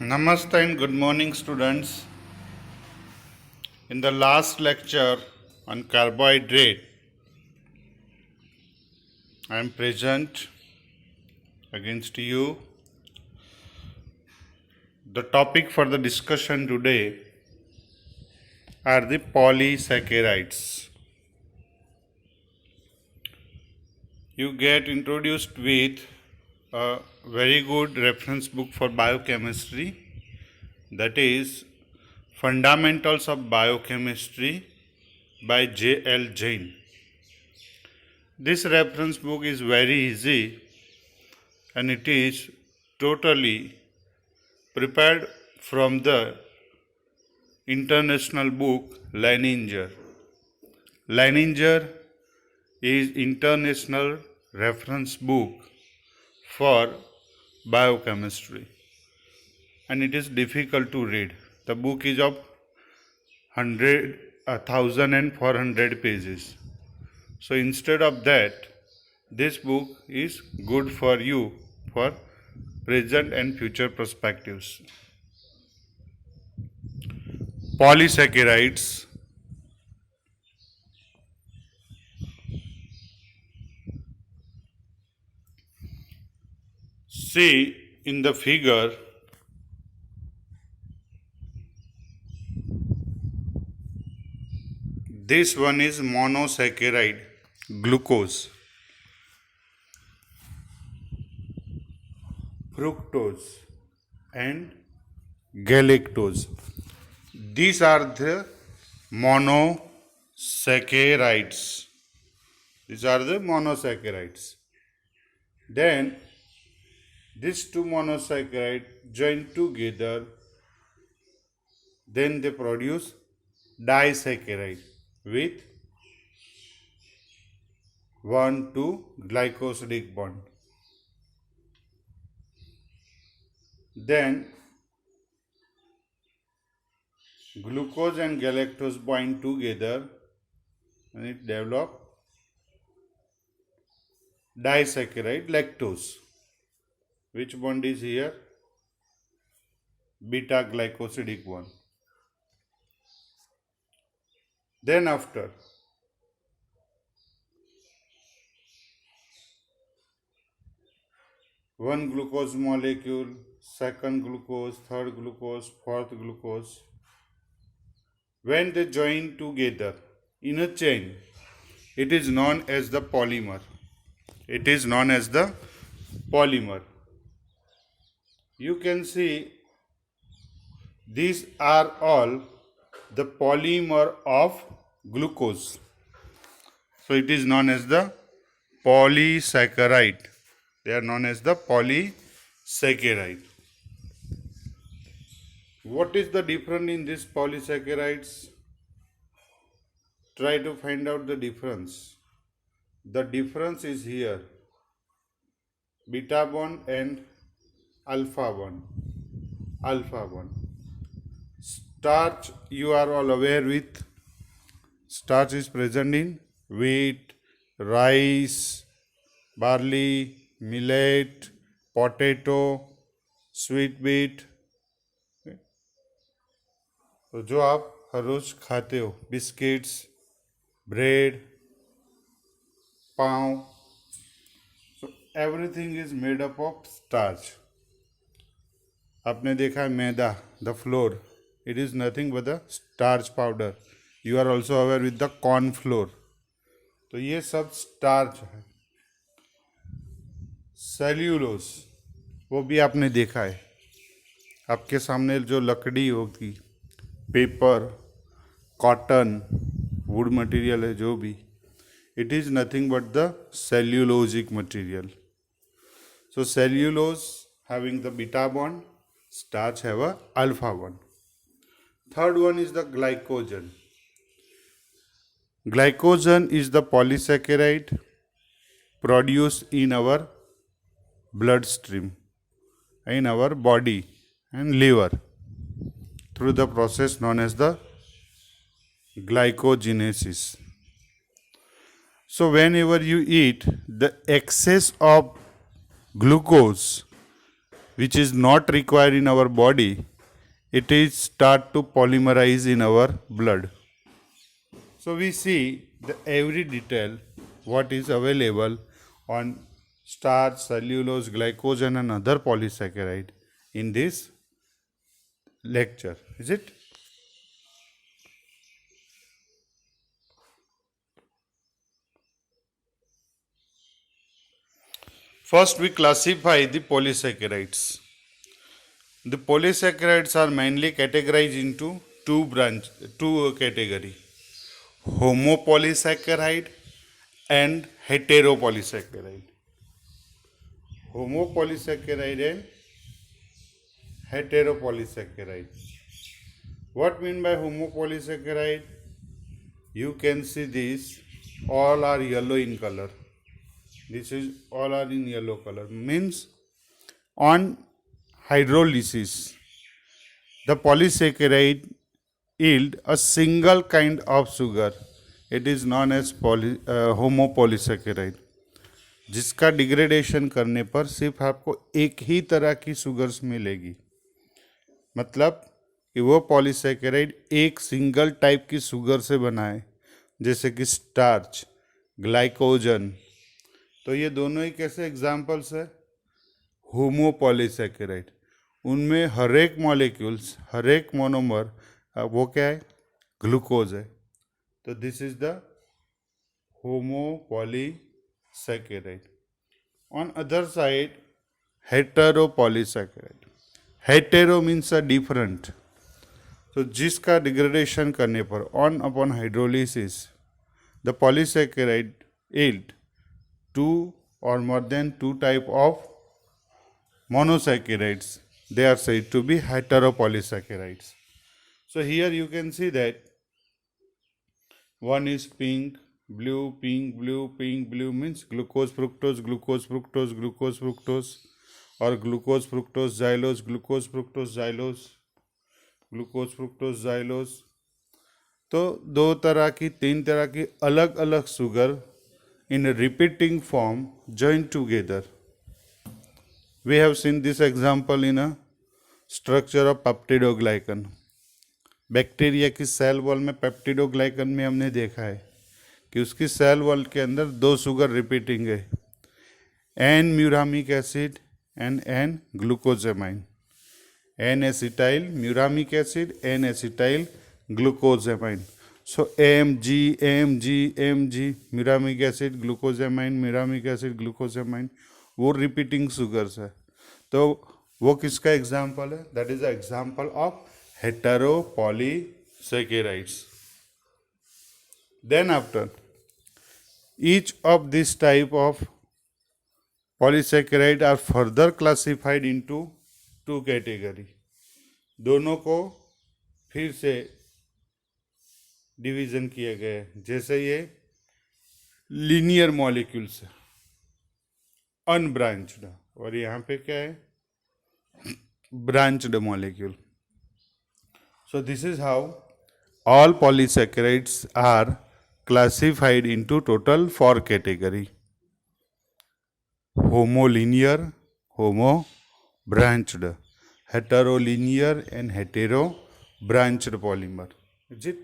Namaste and good morning, students. In the last lecture on carbohydrate, I am present against you. The topic for the discussion today are the polysaccharides. You get introduced with a very good reference book for biochemistry, that is Fundamentals of Biochemistry by J.L. Jain. This reference book is very easy and it is totally prepared from the international book Leininger. Leininger is international reference book for biochemistry and it is difficult to read. The book is of 1,400 pages. So instead of that, this book is good for you for present and future perspectives. Polysaccharides see in the figure this one is monosaccharide glucose, fructose and galactose. These are the monosaccharides. These are the monosaccharides. Then these two monosaccharides join together, then they produce disaccharide with 1,2 glycosidic bond. Then glucose and galactose bind together and it develops disaccharide lactose. Which bond is here? Beta glycosidic one. Then after one glucose molecule, second glucose, third glucose, fourth glucose, when they join together in a chain, it is known as the polymer. It is known as the polymer. You can see these are all the polymer of glucose. So it is known as the polysaccharide. They are known as the polysaccharide. What is the difference in these polysaccharides? Try to find out the difference. The difference is here. Beta bond and alpha bond. Alpha bond. Starch, you are all aware with. Starch is present in wheat, rice, barley, millet, potato, sweet beet. तो जो आप हर रोज खाते हो, biscuits, bread, pav, so everything is made up of starch. आपने देखा है मैदा, the flour, it is nothing but the starch powder. You are also aware with the corn flour. तो ये सब स्टार्च है. सेल्यूलोज, वो भी आपने देखा है. आपके सामने जो लकड़ी होगी, पेपर, कॉटन, वुड मटेरियल है जो भी, it is nothing but the cellulosic material. So cellulose having the beta bond, starch have a alpha bond. Third one is the glycogen. Glycogen is the polysaccharide produced in our bloodstream, in our body and liver through the process known as the glycogenesis. So whenever you eat, the excess of glucose which is not required in our body, it is start to polymerize in our blood. So we see the every detail what is available on starch, cellulose, glycogen and other polysaccharide in this lecture. Is it? First we classify the polysaccharides. The polysaccharides are mainly categorized into two category: homopolysaccharide and heteropolysaccharide. Homopolysaccharide and heteropolysaccharide. What mean by homopolysaccharide? You can see these all are yellow in color. This is all are in yellow color. Means on hydrolysis, the polysaccharide yield a single kind of sugar. It is known as homopolysaccharide. जिसका degradation करने पर सिर्फ आपको एक ही तरह की sugars मिलेगी. मतलब कि वो पॉलीसैकेराइड एक सिंगल टाइप की शुगर से बना है, जैसे कि स्टार्च, ग्लाइकोजन. तो ये दोनों ही कैसे एग्जाम्पल्स है? होमोपॉलीसैकेराइड. उनमें हर एक मॉलिक्यूल्स, हर एक मोनोमर वो क्या है? ग्लूकोज है. तो this is the homopolysaccharide. On other side heteropolysaccharide. Hetero means a different. तो जिसका डिग्रेडेशन करने पर on upon hydrolysis the polysaccharide yield two or more than two type of monosaccharides. They are said to be heteropolysaccharides. So here you can see that one is pink, blue, pink, blue, pink, blue means glucose, fructose, glucose, fructose, glucose, fructose, or glucose, fructose, xylose, glucose, fructose, xylose, glucose, fructose, xylose. तो दो तरह की, तीन तरह की अलग अलग sugar in a repeating form joined together. We have seen this example in a structure of peptidoglycan. Bacteria की सेल वॉल में पेप्टिडोग्लाइकन में हमने देखा है कि उसकी सेल वॉल के अंदर दो शुगर रिपीटिंग है, N muramic acid and N glucosamine. N acetyl muramic acid, N acetyl glucosamine. So AMG, AMG, AMG, muramic acid, glucosamine, muramic acid, glucosamine, वो रिपीटिंग शुगर्स है. तो वो किसका एग्जाम्पल है? That is the example of heteropolysaccharides. Then after, each of this type of polysaccharide are further classified into two category. दोनों को फिर से डिवीजन किए गए. जैसे ये लीनियर मॉलिक्यूल्स है, अनब्रांच्ड, और यहाँ पे क्या है? Branched molecule. So this is how all polysaccharides are classified into total four category: homolinear, homo-branched, heterolinear and hetero-branched polymer. Is it?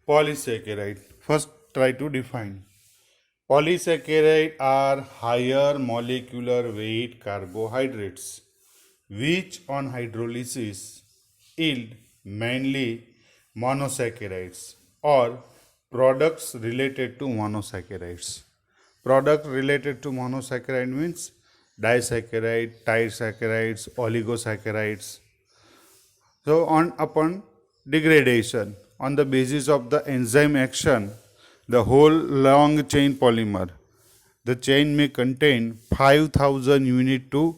Polysaccharide. First try to define. Polysaccharide are higher molecular weight carbohydrates which on hydrolysis yield mainly monosaccharides or products related to monosaccharides. Product related to monosaccharide means disaccharide, disaccharides, oligosaccharides. So upon degradation, on the basis of the enzyme action, the whole long chain polymer, the chain may contain 5,000 unit to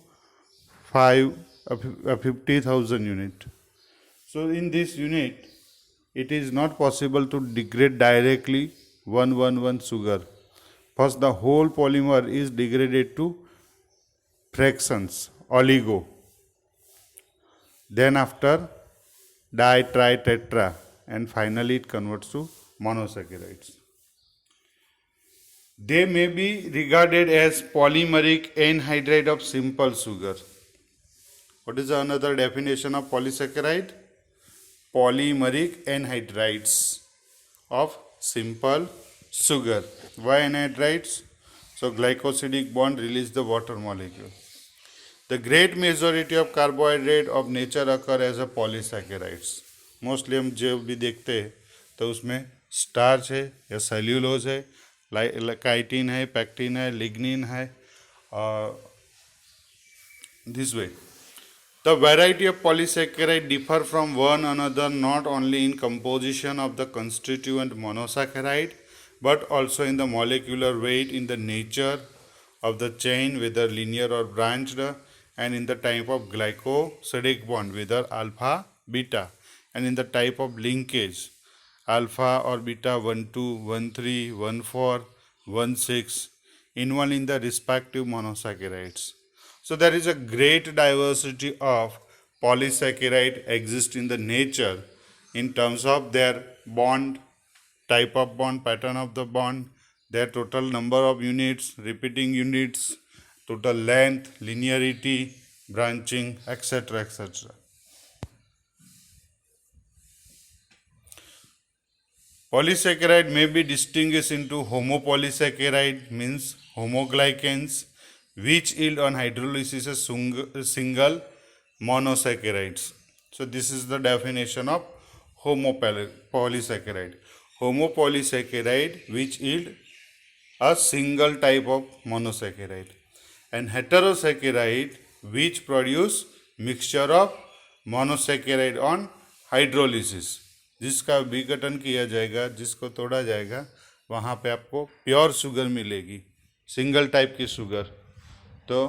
50,000 unit. So in this unit, it is not possible to degrade directly 1,1,1 sugar. First, the whole polymer is degraded to fractions, oligo. Then after, di, tri, tetra, and finally it converts to monosaccharides. They may be regarded as polymeric anhydride of simple sugar. What is another definition of polysaccharide? Polymeric anhydrides of simple sugar. Why anhydrides? So glycosidic bond release the water molecule. The great majority of carbohydrate of nature occur as a polysaccharides. Mostly हम जो भी देखते हैं तो उसमें starch है या cellulose है, काइटिन है, पैक्टिन है, लिग्निन है, this way. The variety of polysaccharide differ from one another not only in composition of the constituent monosaccharide but also in the molecular weight, in the nature of the chain, whether linear or branched, and in the type of glycosidic bond, whether alpha, beta, and in the type of linkage, alpha or beta 1,2, 1,3, 1,4, 1,6, involved in the respective monosaccharides. So there is a great diversity of polysaccharide exist in the nature in terms of their bond, type of bond, pattern of the bond, their total number of units, repeating units, total length, linearity, branching, etc. etc. Polysaccharide may be distinguished into homopolysaccharide, means homoglycans, which yield on hydrolysis a single monosaccharides. So this is the definition of homopolysaccharide. Homopolysaccharide which yield a single type of monosaccharide, and heterosaccharide which produce mixture of monosaccharide on hydrolysis. जिसका विघटन किया जाएगा, जिसको तोड़ा जाएगा, वहाँ पे आपको प्योर शुगर मिलेगी, सिंगल टाइप की शुगर, तो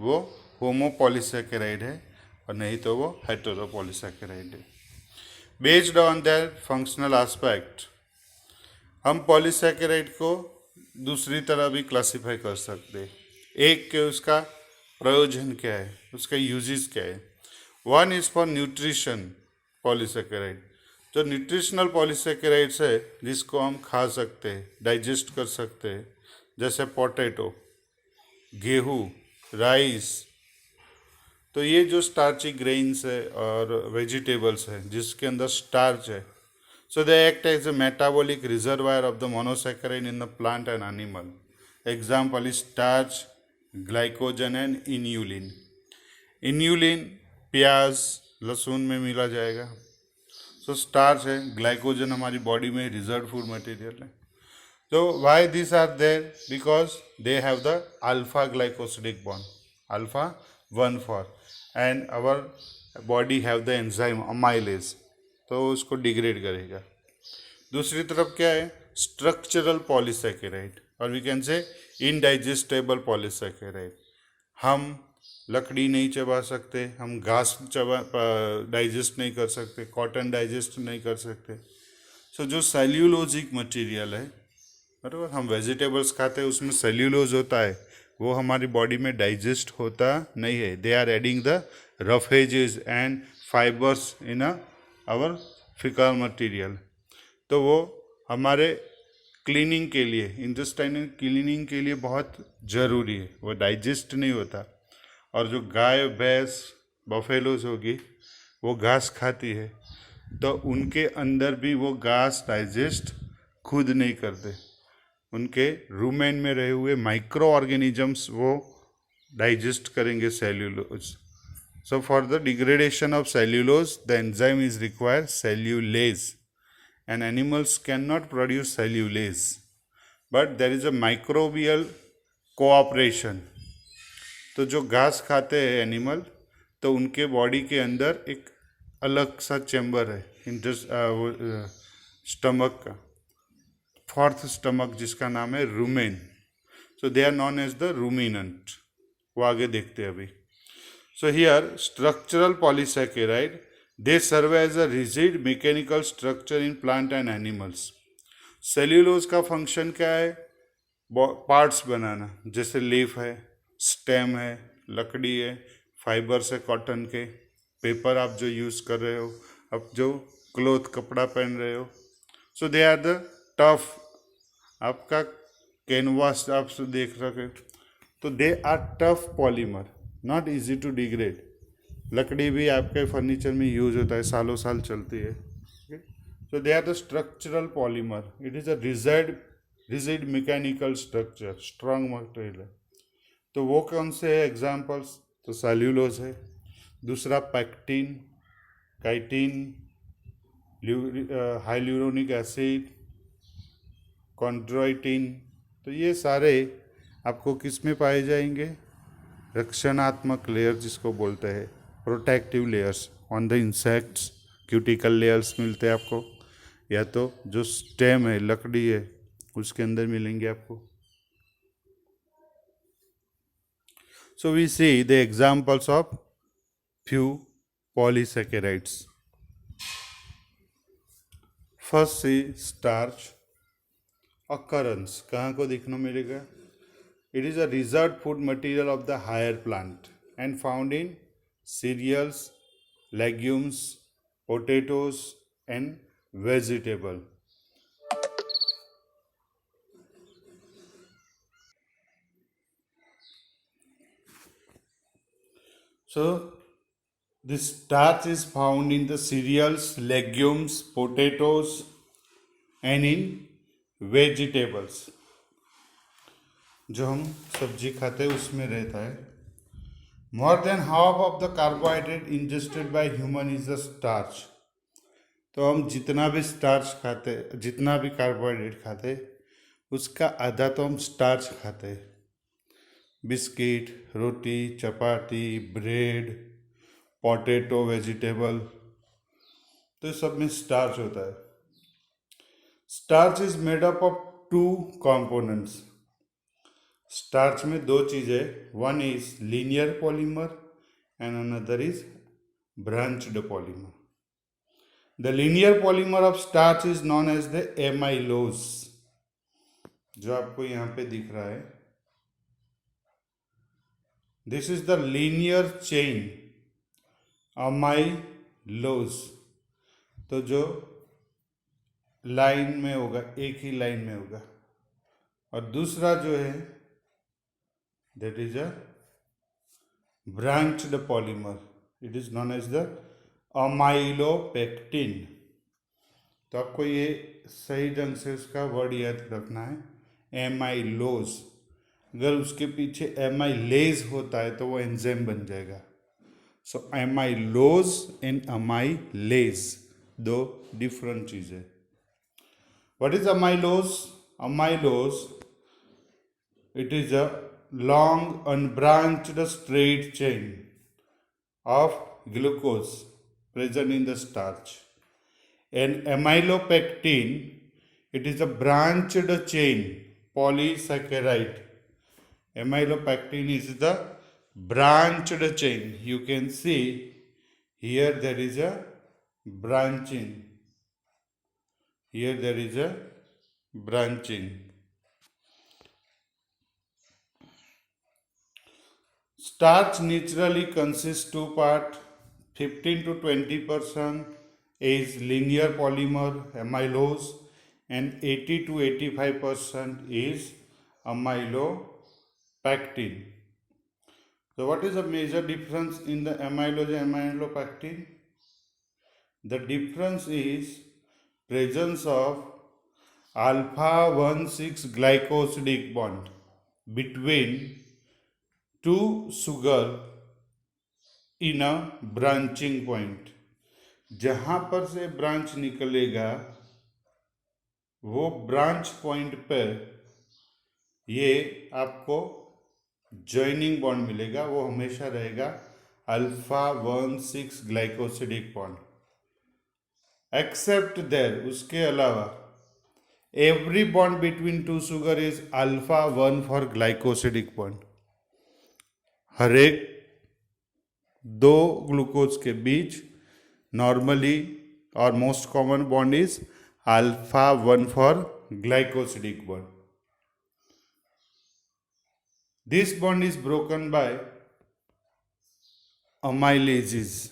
वो होमोपॉलीसैकेराइड है और नहीं तो वो हेटेरोपॉलीसैकेराइड है. Based on their functional aspect हम पॉलीसैकेराइड को दूसरी तरह भी क्लासीफाई कर सकते हैं. एक के उसका प्रयोजन क्या है, उसका यूजेस क्या है. One is for nutrition polysaccharide. जो न्यूट्रिशनल पॉलीसैकेराइड्स है जिसको हम खा सकते हैं, डाइजेस्ट कर सकते हैं, जैसे पोटैटो, गेहूँ, राइस. तो ये जो स्टार्ची ग्रेन्स है और वेजिटेबल्स है जिसके अंदर स्टार्च है, so they act as a metabolic reservoir of the monosaccharide in the plant and animal. Example is starch, glycogen and inulin. Inulin प्याज, लहसुन में मिला जाएगा. So starch है, ग्लाइकोजन हमारी बॉडी में रिजर्व फूड मटेरियल है. So why these are there? Because they have the alpha glycosidic bond, alpha 1,4, and our body have the enzyme amylase, तो उसको डिग्रेड करेगा. दूसरी तरफ क्या है, स्ट्रक्चरल पॉलीसैकेराइड, और we can say indigestible polysaccharide. हम लकड़ी नहीं चबा सकते, हम घास डाइजेस्ट नहीं कर सकते, कॉटन डाइजेस्ट नहीं कर सकते. सो जो सेल्यूलोजिक मटेरियल है, बराबर, हम वेजिटेबल्स खाते हैं उसमें सेल्यूलोज होता है, वो हमारी बॉडी में डाइजेस्ट होता नहीं है. They are adding the roughages and fibres in our faecal material. तो वो हमारे क्लीनिंग के लिए, इंटेस्टाइनल क्लीनिंग के लिए बहुत ज़रूरी है. वो डाइजेस्ट नहीं होता. और जो गाय, भैंस, बफेलोज होगी, वो घास खाती है, तो उनके अंदर भी वो घास डाइजेस्ट खुद नहीं करते. उनके रूमेन में रहे हुए माइक्रो ऑर्गेनिजम्स वो डाइजेस्ट करेंगे cellulose. So for the degradation of cellulose the enzyme is require cellulase, and animals can not produce cellulase, but there is a microbial cooperation. तो जो घास खाते हैं एनिमल, तो उनके बॉडी के अंदर एक अलग सा चैम्बर है स्टमक का, फोर्थ स्टमक, जिसका नाम है rumen. So they are known as the ruminant. वो आगे देखते हैं अभी. So here structural polysaccharide, they serve as a rigid mechanical structure in plant and animals. Cellulose का फंक्शन क्या है, पार्ट्स बनाना, जैसे लीफ है, स्टेम है, लकड़ी है, फाइबर्स है कॉटन के, पेपर आप जो यूज़ कर रहे हो, अब जो क्लोथ कपड़ा पहन रहे हो. So they are the tough, आपका कैनवास आप देख रहे, तो they are tough polymer, not easy to degrade. लकड़ी भी आपके फर्नीचर में यूज होता है, सालों साल चलती है। So they are the structural polymer. It is a rigid mechanical structure, strong material है। तो वो कौन से है एग्जाम्पल्स? तो सेल्यूलोज है, दूसरा pectin, chitin, hyaluronic acid, chondroitin. तो ये सारे आपको किस में पाए जाएंगे? रक्षणात्मक लेयर जिसको बोलते हैं, protective layers on the insects. Cuticle layers मिलते हैं आपको, या तो जो स्टेम है, लकड़ी है, उसके अंदर मिलेंगे आपको। So we see the examples of few polysaccharides. First see starch. Occurrence कहाँ को देखने मिलेगा? It is a reserve food material of the higher plant and found in cereals, legumes, potatoes and vegetable. So this starch is found in the cereals, legumes, potatoes and in vegetables. जो हम सब्जी खाते हैं उसमें रहता है। More than half of the carbohydrate ingested by human is the starch. तो हम जितना भी स्टार्च खाते, जितना भी कार्बोहाइड्रेट खाते, उसका आधा तो हम स्टार्च खाते। बिस्किट, रोटी, चपाती, ब्रेड, पोटैटो, वेजिटेबल, तो सब में स्टार्च होता है। Starch is made up of two components. Starch में दो चीज़ें, one is linear polymer and another is branched polymer. The linear polymer of starch is known as the amylose, जो आपको यहाँ पे दिख रहा है। This is the linear chain amylose। तो जो लाइन में होगा, एक ही लाइन में होगा, और दूसरा जो है that is a branched polymer, it is known as the amylopectin. तो आपको ये सही ढंग से उसका वर्ड याद रखना है, एमाइलोज। अगर उसके पीछे एमाइलेज होता है तो वो एंजाइम बन जाएगा। सो एमाइलोज एंड अमाइलेज दो डिफरेंट चीज़ें। What is amylose? Amylose, it is a long unbranched straight chain of glucose present in the starch. And amylopectin, it is a branched chain polysaccharide. Amylopectin is the branched chain. You can see here there is a branching. Here there is a branching. Starch naturally consists two parts. 15 to 20% is linear polymer amylose and 80 to 85% is amylopectin. So what is the major difference in the amylose and amylopectin? The difference is presence of alpha 1,6 glycosidic bond between two sugar in a branching point. जहाँ पर से branch निकलेगा वो branch point पर ये आपको joining bond मिलेगा, वो हमेशा रहेगा alpha 1,6 glycosidic bond. Except there, उसके अलावा every bond between two sugar is alpha 1 four glycosidic bond. हर एक दो ग्लूकोज के बीच नॉर्मली और most common bond is alpha 1 four glycosidic bond. This bond is broken by amylases,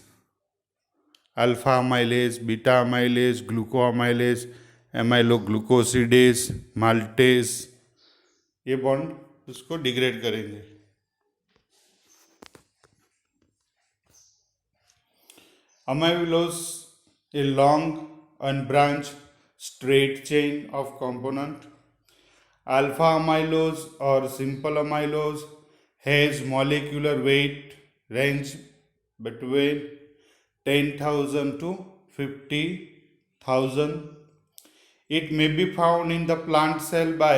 alpha amylase, beta amylase, gluco amylase, amyloglucosidase, maltase, ये bond उसको degrade करेंगे। Amylose, a long unbranched straight chain of component. Alpha amylose or simple amylose has molecular weight range between 10,000 to 50,000. It may be found in the plant cell by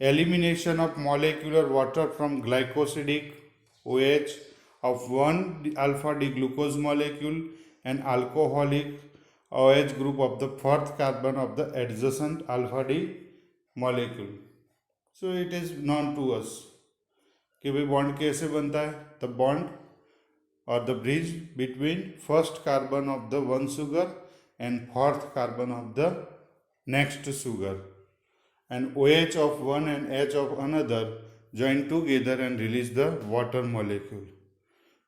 elimination of molecular water from glycosidic OH of 1 alpha D glucose molecule and alcoholic OH group of the fourth carbon of the adjacent alpha D molecule. So it is known to us कि भाई bond कैसे बनता है। The bond और the bridge between first carbon of the one sugar and fourth carbon of the next sugar and OH of one and H of another join together and release the water molecule.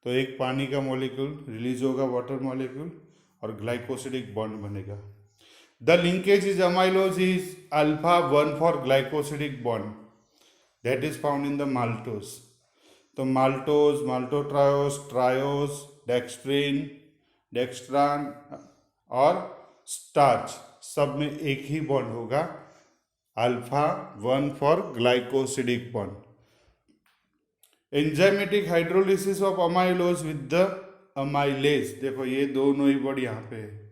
तो एक पानी का molecule release होगा water molecule और glycosidic bond बनेगा। The linkage is amylose is alpha 1 four glycosidic bond that is found in the maltose. तो maltose, माल्टोट्रायोस, triose, dextrin, dextran और starch सब में एक ही बॉन्ड होगा, alpha 1 four glycosidic bond. Enzymatic hydrolysis of amylose with the amylase, देखो ये दोनों ही word यहाँ पे है,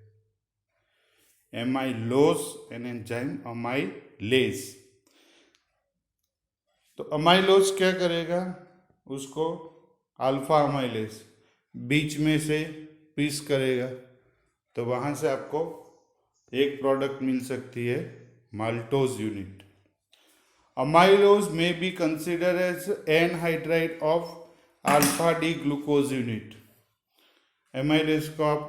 एमाइलोज एंड एंजाइम अमाइलेज। तो अमाइलोज क्या करेगा, उसको अल्फा अमाइलेज बीच में से पीस करेगा, तो वहां से आपको एक प्रोडक्ट मिल सकती है maltose unit. Amylose may be considered as anhydride of alpha D glucose unit. amylase को आप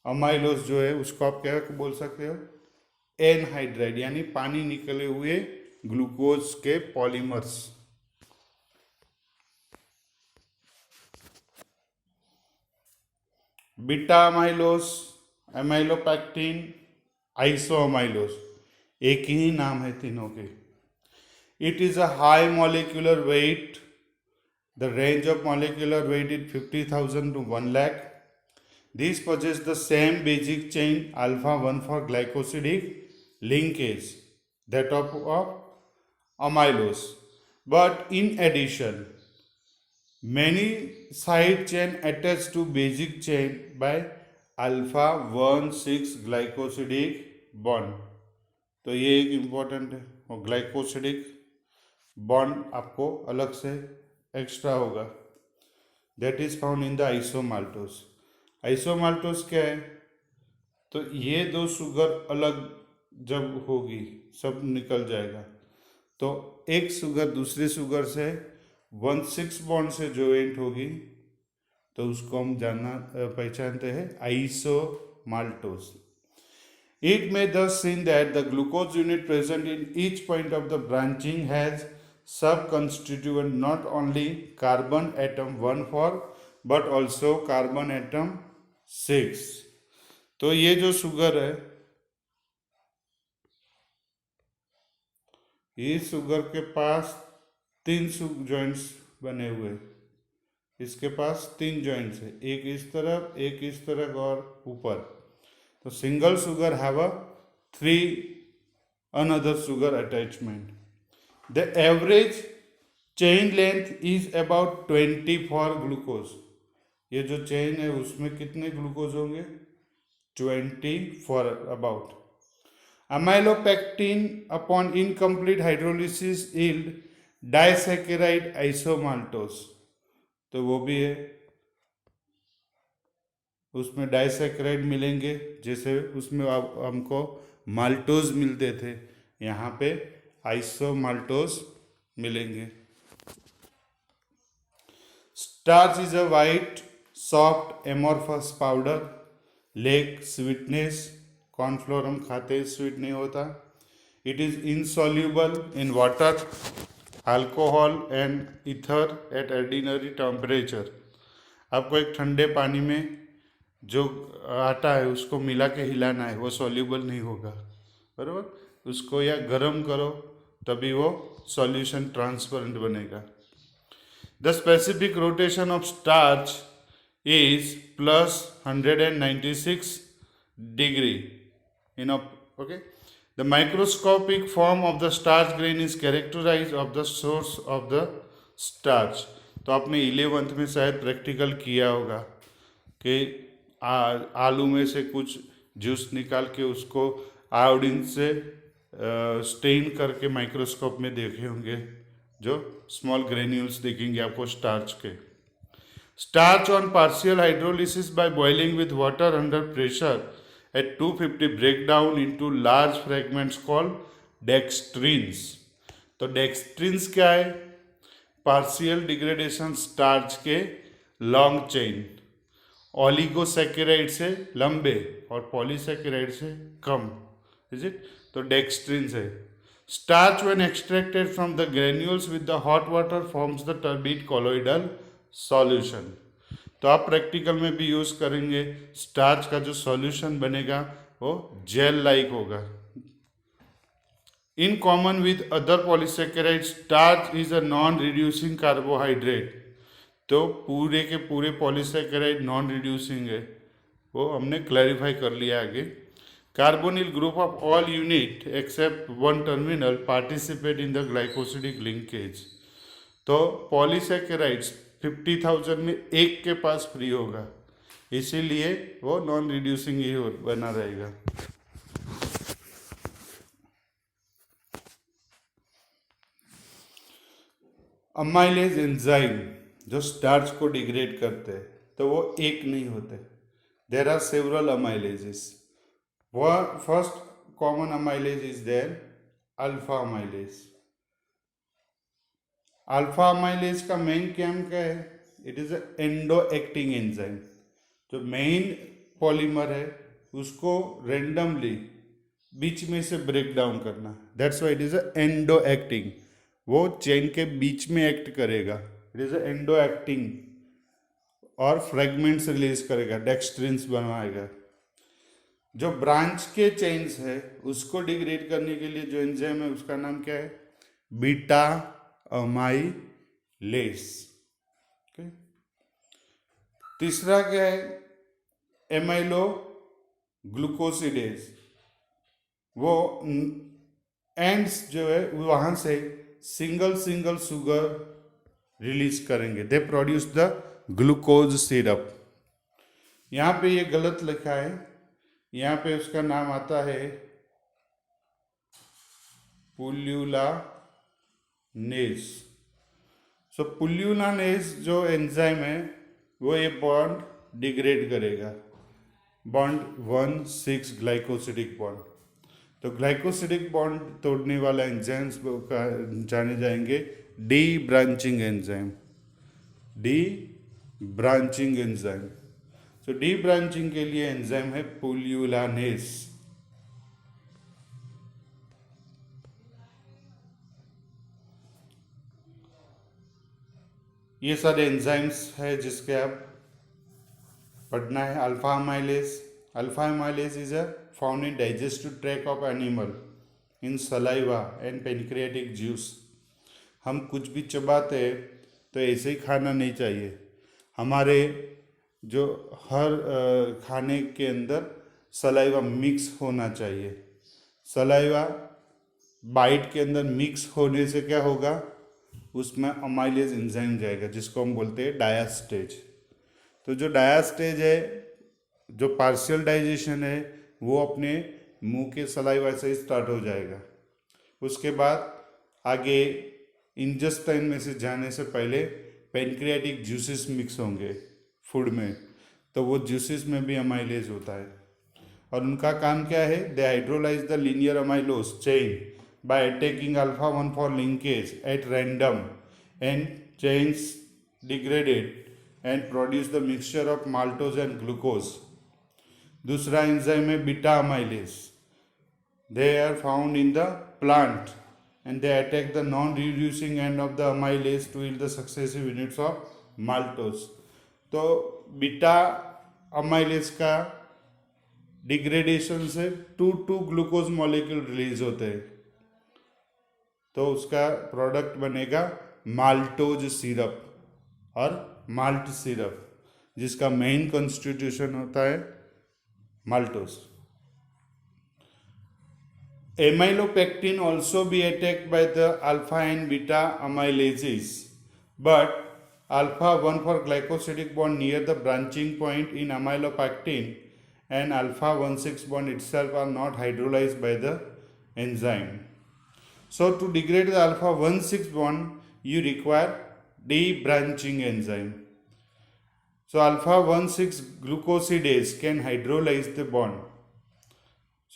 अमाइलोज जो है उसको आप क्या बोल सकते हो, एनहाइड्राइड, यानी पानी निकले हुए ग्लूकोज के पॉलीमर्स। बीटा अमाइलोज, एमाइलोपैक्टिन, आइसोअमाइलोज, एक ही नाम है तीनों के। It is a high molecular weight, the range of molecular weight is 50,000 to 1 lakh. These possess the same basic chain alpha 1 for glycosidic linkage that of amylose, but in addition many side chain attached to basic chain by alpha 1,6 glycosidic bond। तो ये एक important है, और glycosidic bond आपको अलग से extra होगा, that is found in the isomaltose. Isomaltose क्या है, तो ये दो शुगर अलग जब होगी सब निकल जाएगा, तो एक शुगर दूसरे शुगर से 1,6 बॉन्ड से ज्वाइंट होगी, तो उसको हम पहचानते हैं आइसोमाल्टोज। It may thus seen that the glucose unit present in each point of the branching has sub-constituent not only carbon atom 1 4 but also carbon atom 6। तो ये जो शुगर है, इस शुगर के पास 3 जॉइंट्स बने हुए, इसके पास 3 जॉइंट्स है, एक इस तरफ, एक इस तरफ और ऊपर। तो single sugar have a 3 another sugar attachment. The average chain length is about 20 four glucose. ये जो चेन है उसमें कितने ग्लूकोज होंगे, 20 four about. Amylopectin upon incomplete hydrolysis yield disaccharide isomaltose, तो वो भी है, उसमें डाइसैकेराइड मिलेंगे, जैसे उसमें हमको माल्टोज मिलते थे, यहाँ पे आइसोमाल्टोज मिलेंगे। Starch is a white soft amorphous powder, lack sweetness, cornflour हम खाते हैं, स्वीट नहीं होता। It is insoluble in water, alcohol and ether at ordinary temperature. आपको एक ठंडे पानी में जो आटा है उसको मिला के हिलाना है, वो सॉल्यूबल नहीं होगा, बराबर। उसको या गर्म करो तभी वो सॉल्यूशन ट्रांसपेरेंट बनेगा। The specific rotation of starch is plus 196 degree in a okay. The microscopic form of the starch grain is characterized of the source of the starch। तो आपने 11th में शायद प्रैक्टिकल किया होगा कि आलू में से कुछ जूस निकाल के उसको आयोडीन से स्टेन करके माइक्रोस्कोप में देखे होंगे, जो स्मॉल ग्रेन्यूल्स दिखेंगे आपको स्टार्च के। Starch on partial hydrolysis by boiling with water under pressure at 250 break down into large fragments called dextrins। तो डेक्सट्रिन्स क्या है? पार्शियल डिग्रेडेशन स्टार्च के लॉन्ग चेन, ओलिगोसैकेराइड से लंबे और पॉलीसैकेराइड से कम, इज इट? तो डेक्सट्रिन्स है। Starch when extracted from the granules with the hot water forms the turbid colloidal solution. तो आप प्रैक्टिकल में भी यूज करेंगे, स्टार्च का जो सॉल्यूशन बनेगा वो जेल लाइक होगा। In common with other polysaccharide, starch is a non reducing carbohydrate. तो पूरे के पूरे पॉलीसेकेराइड नॉन रिड्यूसिंग है, वो हमने क्लैरिफाई कर लिया आगे। Carbonyl group of all unit except one terminal participate in the glycosidic linkage. तो पॉलीसेकेराइड्स 50,000 में एक के पास फ्री होगा, इसीलिए वो नॉन रिड्यूसिंग ही बना रहेगा। अमाइलेज एंजाइम जो स्टार्च को डिग्रेड करते हैं, तो वो एक नहीं होते, there are several amylases. First common amylase is there alpha amylase. Alpha amylase का मेन काम क्या है? It is endo acting enzyme. जो मेन पॉलीमर है उसको रेंडमली बीच में से ब्रेक डाउन करना, that's why it is endo acting. वो चेन के बीच में एक्ट करेगा, इट इज एंडो एक्टिंग, और फ्रेगमेंट्स रिलीज करेगा, डेक्सट्रिन्स बनवाएगा। जो ब्रांच के चेन्स है उसको डिग्रेड करने के लिए जो एंजाइम है उसका नाम क्या है? Beta amylase. तीसरा क्या है? एमाइलो ग्लूकोसिडेज। वो एंड्स जो है वहां से सिंगल सिंगल शुगर रिलीज करेंगे, they produce the glucose syrup. यहाँ पे ये गलत लिखा है, यहाँ पे उसका नाम आता है पुल्युलानेज। सो पुल्युलानेज जो एंजाइम है वो ये बॉन्ड डिग्रेड करेगा, बॉन्ड 1,6 ग्लाइकोसिडिक बॉन्ड। तो ग्लाइकोसिडिक बॉन्ड तोड़ने वाला एंजाइम्स जाने जाएंगे D branching enzyme, D branching enzyme. तो डी ब्रांचिंग के लिए एंजाइम है पुल्युलानेज। ये सारे एंजाइम्स है जिसके आप पढ़ना है। Alpha amylase, alpha amylase is a found in digestive tract of animal in saliva and pancreatic juice. हम कुछ भी चबाते हैं तो ऐसे ही खाना नहीं चाहिए, हमारे जो हर खाने के अंदर सलाइवा मिक्स होना चाहिए। सलाइवा बाइट के अंदर मिक्स होने से क्या होगा? उसमें अमाइलेज एंजाइम जाएगा जिसको हम बोलते हैं डायास्टेज। तो जो डायास्टेज है, जो पार्शियल डाइजेशन है, वो अपने मुंह के सलाइवा से ही स्टार्ट हो जाएगा। उसके बाद आगे इंटेस्टाइन में से जाने से पहले पेनक्रियाटिक जूसेस मिक्स होंगे फूड में, तो वो जूसेस में भी अमाइलेज होता है। और उनका काम क्या है? They hydrolyse the linear amylose chain by attacking alpha 1 for linkage at random, and chains degraded and produce the mixture of maltose and glucose. दूसरा एंजाइम है beta amylase. They are found in the plant and they attack the non-reducing end of the amylase to yield the successive units of maltose. तो beta amylase का degradation से 2,2 glucose molecule release होते हैं। तो उसका product बनेगा maltose syrup और malt syrup, जिसका मेन कॉन्स्टिट्यूशन होता है maltose. Amylopectin also be attacked by the alpha and beta amylases, but alpha 1 for glycosidic bond near the branching point in amylopectin and alpha 1,6 bond itself are not hydrolyzed by the enzyme. So to degrade the alpha 1,6 bond, you require debranching enzyme. So alpha 1,6 glucosidase can hydrolyze the bond.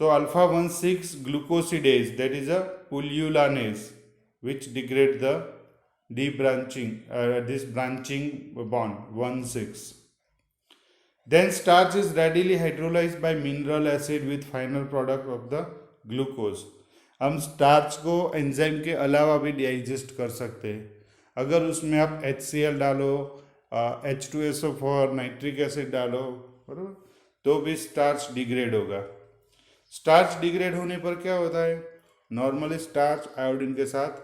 So alpha 1,6 glucosidase, that is a pullulase, which degrade the this branching bond 1,6. Then starch is readily hydrolyzed by mineral acid with final product of the glucose. हम starch को enzyme के अलावा भी digest कर सकते हैं. अगर उसमें आप HCl डालो, H2SO4, नाइट्रिक एसिड डालो, बराबर, तो भी स्टार्च डिग्रेड होगा. स्टार्च डिग्रेड होने पर क्या होता है? नॉर्मली स्टार्च आयोडीन के साथ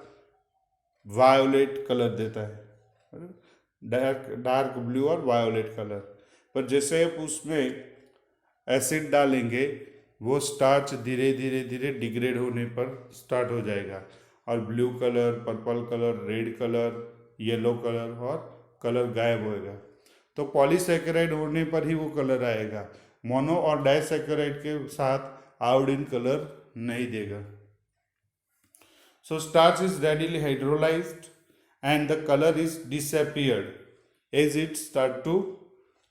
वायोलेट कलर देता है, डार्क ब्लू और वायोलेट कलर. पर जैसे आप उसमें एसिड डालेंगे, वो स्टार्च धीरे धीरे धीरे डिग्रेड होने पर स्टार्ट हो जाएगा और blue colour, purple colour, red colour, yellow colour और कलर गायब होएगा. तो पॉलीसैकेराइड होने पर ही वो कलर आएगा. मोनो और डाइसैकेराइड के साथ आयोडीन कलर नहीं देगा. So starch is readily hydrolyzed and the color is disappeared as it start to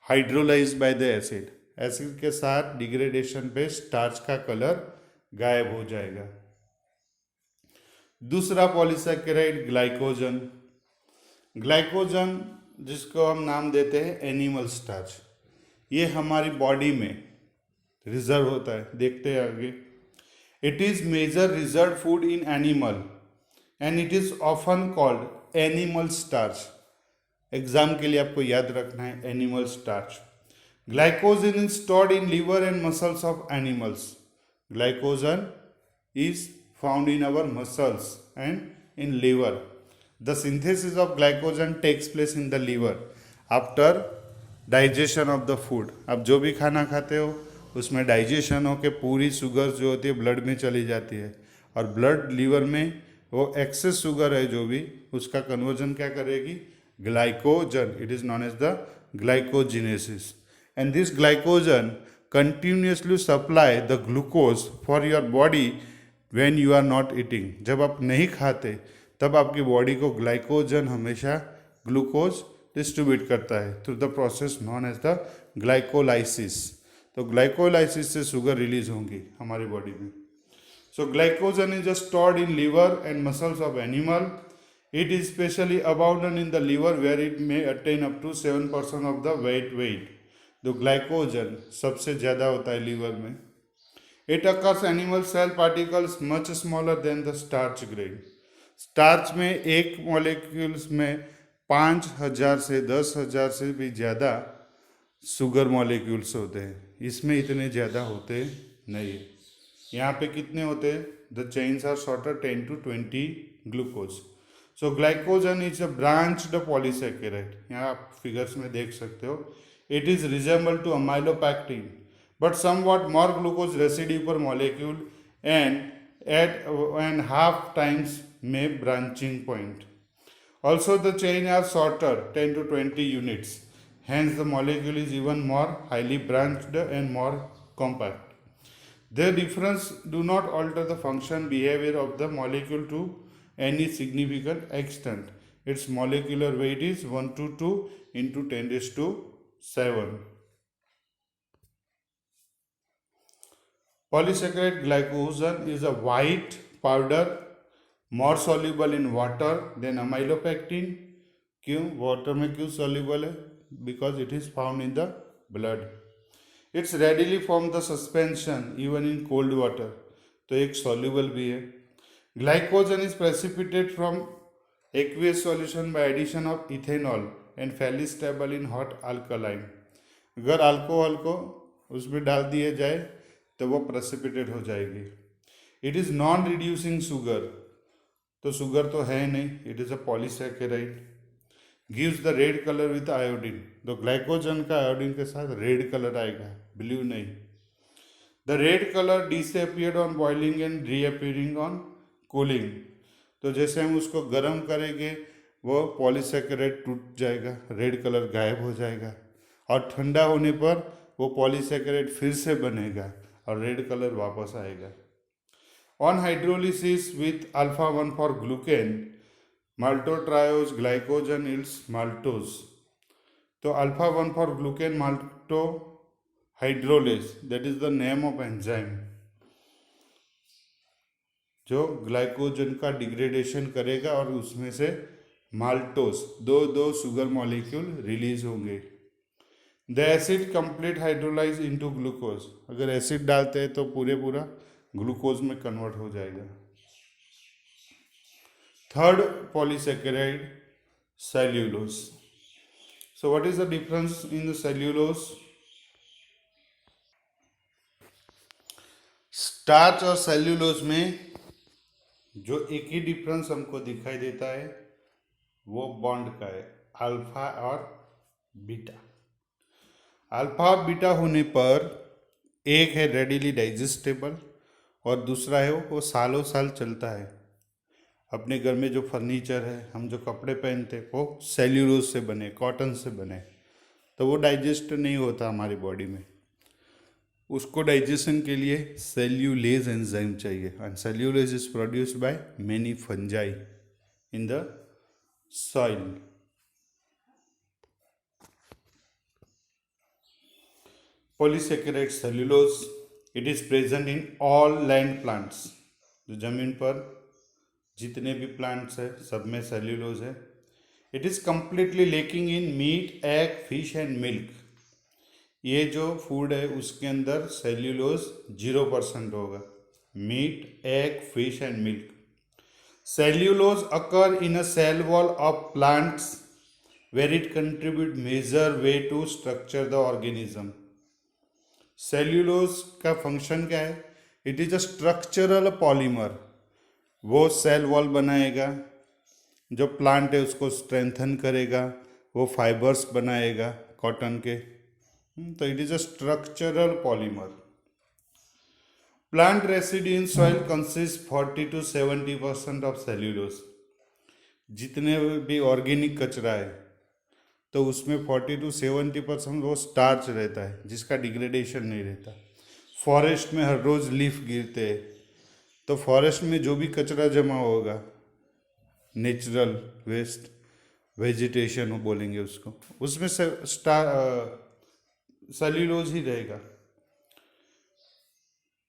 hydrolyze by the acid. Acid के साथ डिग्रेडेशन पे स्टार्च का कलर गायब हो जाएगा. दूसरा पॉलीसैकेराइड ग्लाइकोजन. ग्लाइकोजन जिसको हम नाम देते हैं एनिमल स्टार्च, ये हमारी बॉडी में रिजर्व होता है. देखते हैं आगे. It is major reserve food in animal and it is often called animal starch. Exam के लिए आपको याद रखना है animal starch. Glycogen is stored in liver and muscles of animals. Glycogen is found in our muscles and in liver. The synthesis of glycogen takes place in the liver after digestion of the food. आप जो भी खाना खाते हो उसमें digestion हो के पूरी शुगर जो होती है ब्लड में चली जाती है, और ब्लड लीवर में वो एक्सेस शुगर है जो भी, उसका कन्वर्जन क्या करेगी? Glycogen. It is known as the glycogenesis. And this glycogen continuously supply the glucose for your body when you are not eating. जब आप नहीं खाते तब आपकी बॉडी को ग्लाइकोजन हमेशा ग्लूकोज डिस्ट्रीब्यूट करता है through the process known as the glycolysis. तो ग्लाइकोलाइसिस से शुगर रिलीज होंगी हमारी बॉडी में. So glycogen is stored in liver and muscles of animal. It is especially abundant in the liver where it may attain up to 7% of the weight. तो glycogen सबसे ज़्यादा होता है liver में. It occurs animal cell particles much smaller than the starch grain. Starch में एक molecules में 5,000 से 10,000 से भी ज़्यादा शुगर मॉलिक्यूल्स होते हैं. इसमें इतने ज़्यादा होते नहीं है. यहाँ पे कितने होते हैं? The chains are shorter 10 to 20 glucose. So glycogen is a branched polysaccharide. यहाँ आप फिगर्स में देख सकते हो. It is resemble to amylopectin but somewhat more glucose residue per molecule and half times में branching point. Also the chain are shorter 10 to 20 units. Hence the molecule is even more highly branched and more compact. Their difference do not alter the function behavior of the molecule to any significant extent. Its molecular weight is 122 into 10 raised to 7. Polysaccharide glycogen is a white powder more soluble in water than amylopectin. क्यों water में क्यों soluble है? Because it is found in the blood. It's readily form the suspension even in cold water. तो एक soluble भी है. Glycogen is precipitated from aqueous solution by addition of ethanol and fairly stable in hot alkaline. अगर alcohol को उसमें डाल दिया जाए तो वो precipitate हो जाएगी. It is non-reducing sugar. तो शुगर तो है नहीं, it is a polysaccharide. Gives the red colour with iodine, तो ग्लाइकोजन का आयोडीन के साथ रेड कलर आएगा, ब्लू नहीं। The red colour disappeared on boiling and reappearing on cooling, तो जैसे हम उसको गर्म करेंगे वो पॉलीसैकेराइड टूट जाएगा, रेड कलर गायब हो जाएगा, और ठंडा होने पर वो पॉलीसैकेराइड फिर से बनेगा और रेड कलर वापस आएगा। On hydrolysis with alpha 1 four glucan, maltotriose glycogen yields maltose, तो alpha 1 four glucan malto hydrolase, that is the name of enzyme, जो ग्लाइकोजन का डिग्रेडेशन करेगा और उसमें से माल्टोस दो शुगर मॉलिक्यूल रिलीज होंगे। The acid complete hydrolyse into glucose, अगर एसिड डालते हैं तो पूरा ग्लूकोज में कन्वर्ट हो जाएगा। Third polysaccharide cellulose. So what is the difference in the cellulose? Starch और सेल्यूलोज में जो एक ही डिफरेंस हमको दिखाई देता है वो बॉन्ड का है, अल्फा और बीटा। अल्फा और बीटा होने पर एक है रेडिली डाइजेस्टेबल और दूसरा है वो सालों साल चलता है। अपने घर में जो फर्नीचर है, हम जो कपड़े पहनते हैं वो सेल्यूलोज से बने, कॉटन से बने, तो वो डाइजेस्ट नहीं होता हमारी बॉडी में। उसको डाइजेशन के लिए सेल्यूलेज एंजाइम चाहिए, and cellulase is produced by many fungi in the soil. Polysaccharide cellulose, it is present in all land plants, जो जमीन पर जितने भी प्लांट्स है सब में सेल्यूलोज है। It is completely lacking in meat, egg, fish and milk, ये जो फूड है उसके अंदर सेल्यूलोज 0% होगा, meat, egg, fish and milk. Cellulose occur in a cell wall of plants where it contribute major way to structure the organism. Cellulose का function क्या है? It is a structural polymer, वो cell wall बनाएगा, जो plant है उसको strengthen करेगा, वो फाइबर्स बनाएगा कॉटन के, तो it is a structural polymer. Plant residue in soil consist 40 to 70% of cellulose. जितने भी ऑर्गेनिक कचरा है तो उसमें 40 to 70% वो स्टार्च रहता है, जिसका डिग्रेडेशन नहीं रहता। फॉरेस्ट में हर रोज लीफ गिरते हैं, तो फॉरेस्ट में जो भी कचरा जमा होगा, नेचुरल वेस्ट, वेजिटेशन बोलेंगे उसको, उसमें से सेल्यूलोज ही रहेगा।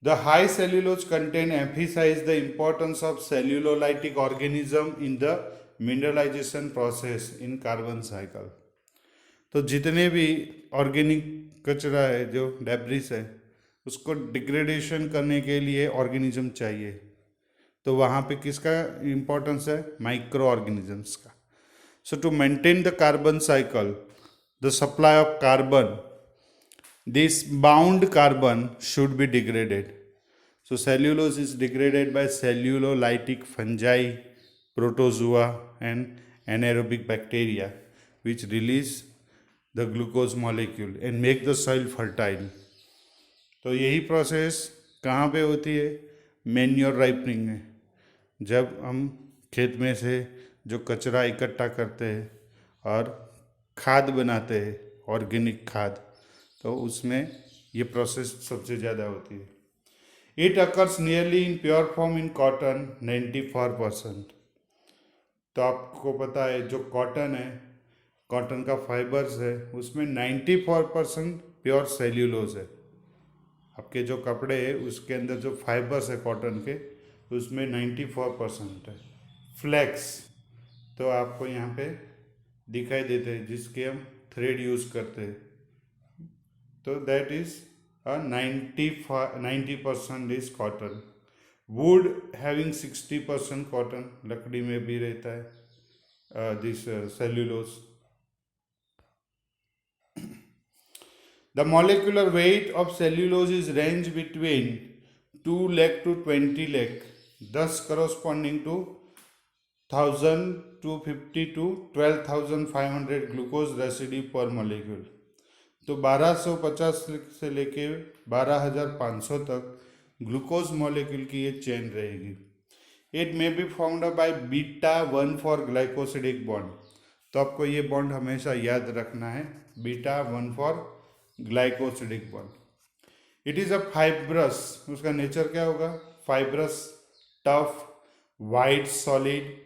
The high cellulose content emphasise the importance of cellulolytic organism in the mineralisation process in carbon cycle. तो जितने भी ऑर्गेनिक कचरा है, जो डेब्रिस है, उसको डिग्रेडेशन करने के लिए ऑर्गेनिज्म चाहिए, तो वहाँ पे किसका इम्पोर्टेंस है? माइक्रो ऑर्गेनिजम्स का। So to maintain the carbon cycle, the supply of carbon, this bound carbon should be degraded. So cellulose is degraded by cellulolytic fungi, protozoa and anaerobic bacteria, which release the glucose molecule and make the soil fertile. तो यही process कहाँ पे होती है? Manure ripening में, जब हम खेत में से जो कचरा इकट्ठा करते हैं और खाद बनाते हैं, ऑर्गेनिक खाद, तो उसमें ये प्रोसेस सबसे ज़्यादा होती है। It occurs nearly in pure form in cotton 94%। तो आपको पता है जो कॉटन है, कॉटन का फाइबर्स है, उसमें 94% प्योर सेल्यूलोज है। आपके जो कपड़े हैं उसके अंदर जो फाइबर्स है कॉटन के, उसमें 94% है। फ्लैक्स तो आपको यहाँ पे दिखाई देते हैं, जिसके हम थ्रेड यूज़ करते हैं, तो that is 90% is cotton. Would having 60% cotton, लकड़ी में भी रहता है this cellulose. The molecular weight of cellulose is range between 2 lakh to 20 lakh, thus corresponding to 1250 to 12,500 glucose residue per molecule. तो 1250 से लेके 12,500 तक ग्लूकोज मॉलिक्यूल की ये चेन रहेगी। It may be found by beta 1 four glycosidic bond. तो आपको ये बॉन्ड हमेशा याद रखना है, beta 1 four glycosidic bond. It is a fibrous, उसका नेचर क्या होगा, fibrous, tough, white, solid,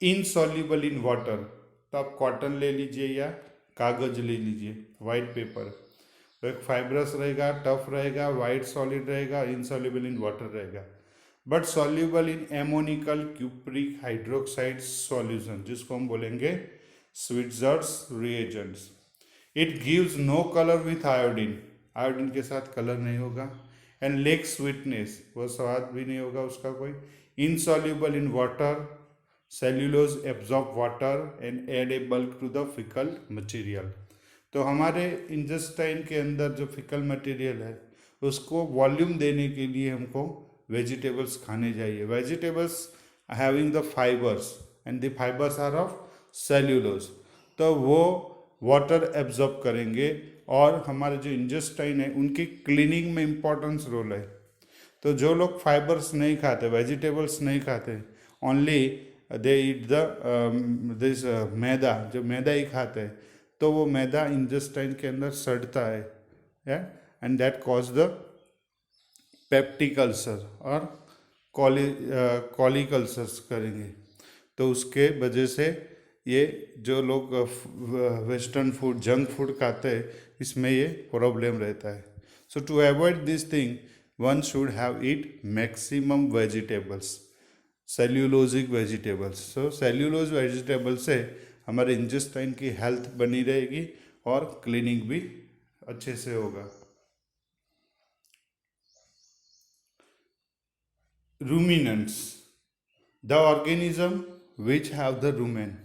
insoluble in water. तो आप कॉटन ले लीजिए या कागज ले लीजिए, वाइट पेपर। तो एक फाइब्रस रहेगा, टफ रहेगा, वाइट सॉलिड रहेगा, इनसॉल्युबल इन वाटर रहेगा, but soluble in ammoniacal cupric hydroxide solution, जिसको हम बोलेंगे Schweitzer's reagents. It gives no colour with iodine, iodine के साथ कलर नहीं होगा। एंड लेक स्वीटनेस, वो स्वाद भी नहीं होगा उसका कोई। Insoluble in water, cellulose absorb water and add a bulk to the fecal material. तो हमारे इंटेस्टाइन के अंदर जो फिकल मटेरियल है उसको वॉल्यूम देने के लिए हमको वेजिटेबल्स खाने चाहिए। Vegetables having the fibres and the fibres are of cellulose, तो वो वाटर एब्जॉर्ब करेंगे और हमारे जो इंटेस्टाइन है उनकी क्लीनिंग में इम्पोर्टेंस रोल है। तो जो लोग फाइबर्स नहीं खाते, वेजिटेबल्स नहीं खाते, only they eat the this maida, जो मैदा ही खाते हैं, तो वो मैदा इंटेस्टाइन के अंदर सड़ता है and that cause the peptic ulcer और कॉलिक अल्सर्स करेंगे। तो उसके वजह से ये जो लोग वेस्टर्न फूड, जंक फूड खाते हैं, इसमें ये प्रॉब्लम रहता है। So to avoid this thing one should have eat maximum vegetables, cellulosic vegetables. So cellulose vegetable से हमारे इंटेस्टाइन की हेल्थ बनी रहेगी और क्लीनिंग भी अच्छे से होगा। Ruminants, the organism which have the rumen.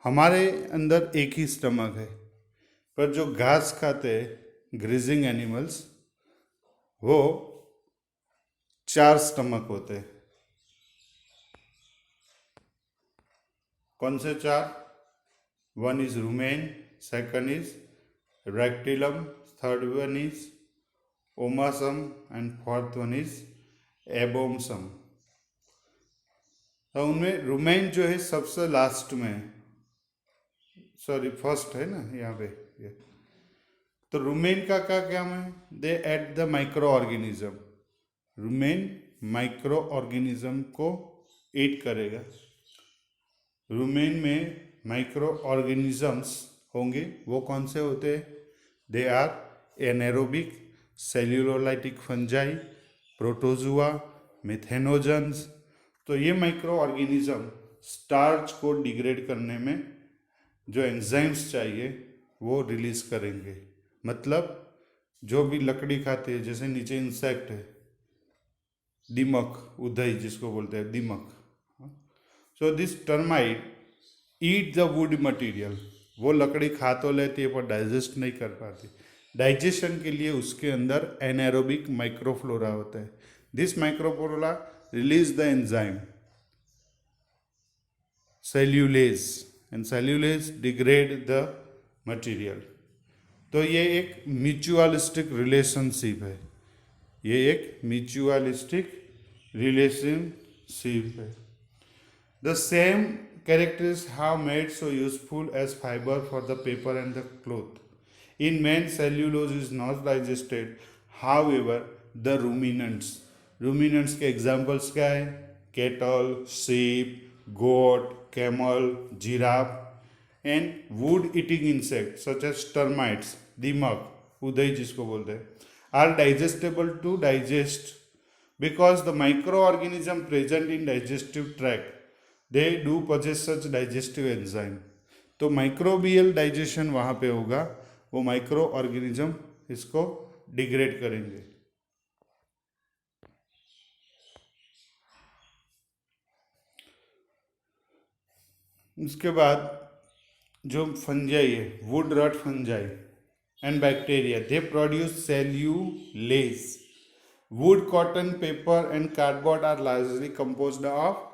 हमारे अंदर एक ही स्टमक है, पर जो घास खाते हैं ग्रेजिंग एनिमल्स, वो 4 स्टमक होते हैं। कौन से 4? One is rumen, second is reticulum, third one is omasum and fourth one is abomasum. तो उनमें रूमेन जो है सबसे लास्ट में, सॉरी फर्स्ट है ना यहाँ पे ये। तो रूमेन का क्या काम है? They ate the micro organism. Rumen micro organism को ईट करेगा। रूमेन में माइक्रो ऑर्गेनिजम्स होंगे, वो कौन से होते हैं? They are anaerobic, cellulolytic fungi, protozoa, methanogens. तो ये माइक्रो ऑर्गेनिज्म स्टार्च को डिग्रेड करने में जो एंजाइम्स चाहिए वो रिलीज करेंगे। मतलब जो भी लकड़ी खाते हैं, जैसे नीचे इंसेक्ट है, दीमक, उधई जिसको बोलते हैं दीमक। So this termite eat the wood material. वो लकड़ी खा तो लेती है पर डाइजेस्ट नहीं कर पाती। डाइजेशन के लिए उसके अंदर एनारोबिक माइक्रोफ्लोरा होता है। This microflora release the enzyme cellulase and cellulase degrade the material. तो ये एक म्यूचुअलिस्टिक रिलेशनशिप है, ये एक म्यूचुअलिस्टिक रिलेशनशिप है। The same characters have made so useful as fiber for the paper and the cloth. In man, cellulose is not digested. However, the ruminants के examples क्या है? Cattle, sheep, goat, camel, giraffe, and wood-eating insects such as termites, दीमक, उदय जिसको बोलते हैं, are digestible to digest because the microorganism present in digestive tract they do possess such digestive enzyme। तो microbial digestion वहाँ पे होगा, वो माइक्रो ऑर्गेनिज्म इसको डिग्रेड करेंगे। उसके बाद जो फंजाई है, wood rot fungi and bacteria, they produce cellulase. Wood, cotton, paper and cardboard are largely composed of